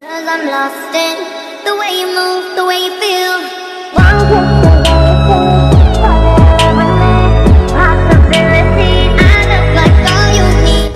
'Cause I'm lost in the way you move, the way you feel. Possibilities add up like all you need.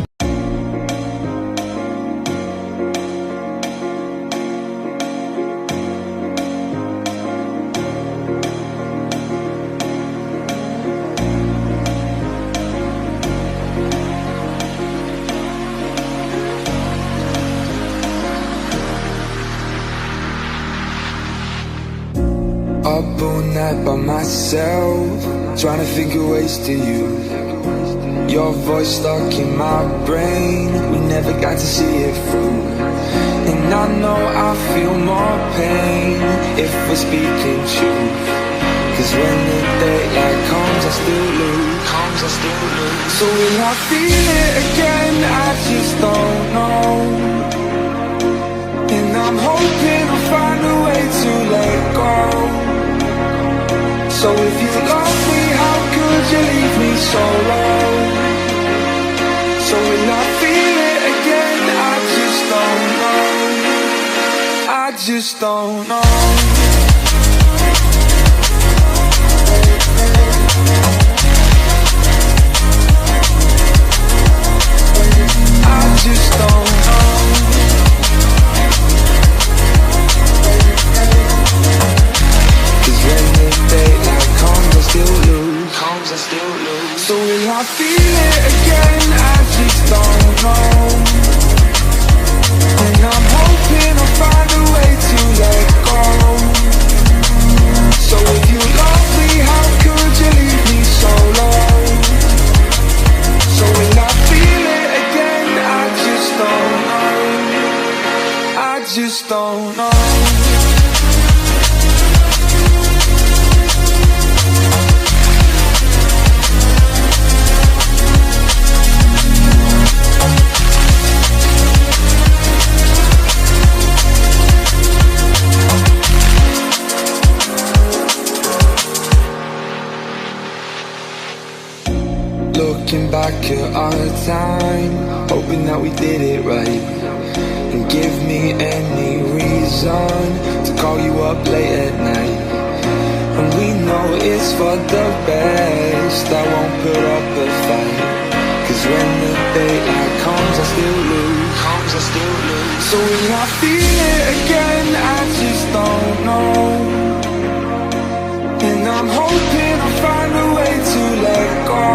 Up all night by myself, trying to figure ways to you. Your voice stuck in my brain, we never got to see it through. And I know I feel more pain if we're speaking truth. Cause when the daylight comes, I still lose. So will I feel it again? I just don't know. And I'm hoping I'll find a way to let go. So if you love me, how could you leave me so low? So will I feel it again? I just don't know. I just don't know. I just don't know. Cause when the daylight comes, I still lose. So will I feel it again? I just don't know. And I'm hoping I'll find a way to let go. So if you love me, how could you leave me so low? So will I feel it again? I just don't know. I just don't know. Looking back at our time, hoping that we did it right. And give me any reason to call you up late at night. And we know it's for the best, I won't put up a fight. Cause when the daylight comes, I still lose. So will I feel it again? I just don't know. And I'm hoping I'll find a way to let go.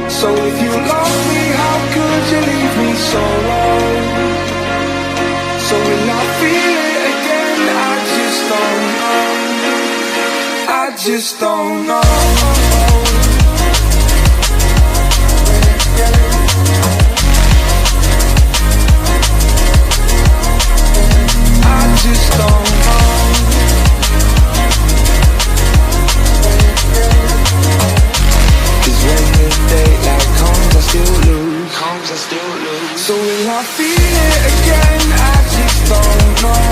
So if you love me, how could you leave me so low? So will I feel it again? I just don't know. I just don't know. I just don't know. Cause when the daylight comes, I still lose. So will I feel it again? I just don't know.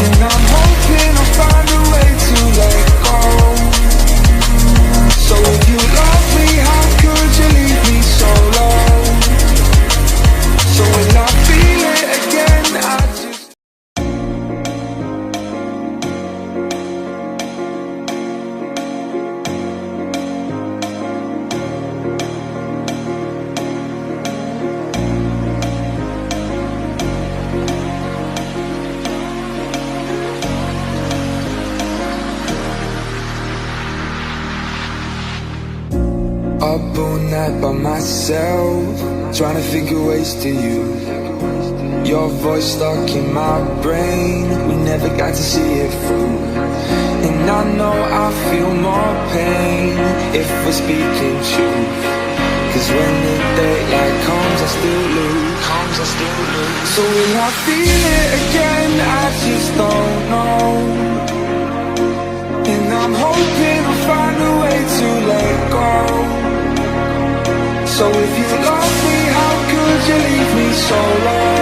And I'm hoping I'll find a way to let go. So if you love me, how could you leave me so low? So will I feel it again? I just up all night by myself, trying to figure ways to you. Your voice stuck in my brain, we never got to see it through. And I know I feel more pain if we're speaking truth. Cause when the daylight comes, I still lose. So will I feel it again? I just don't know. And I'm hoping I'll find a way to let go. So if you love me, how could you leave me so low?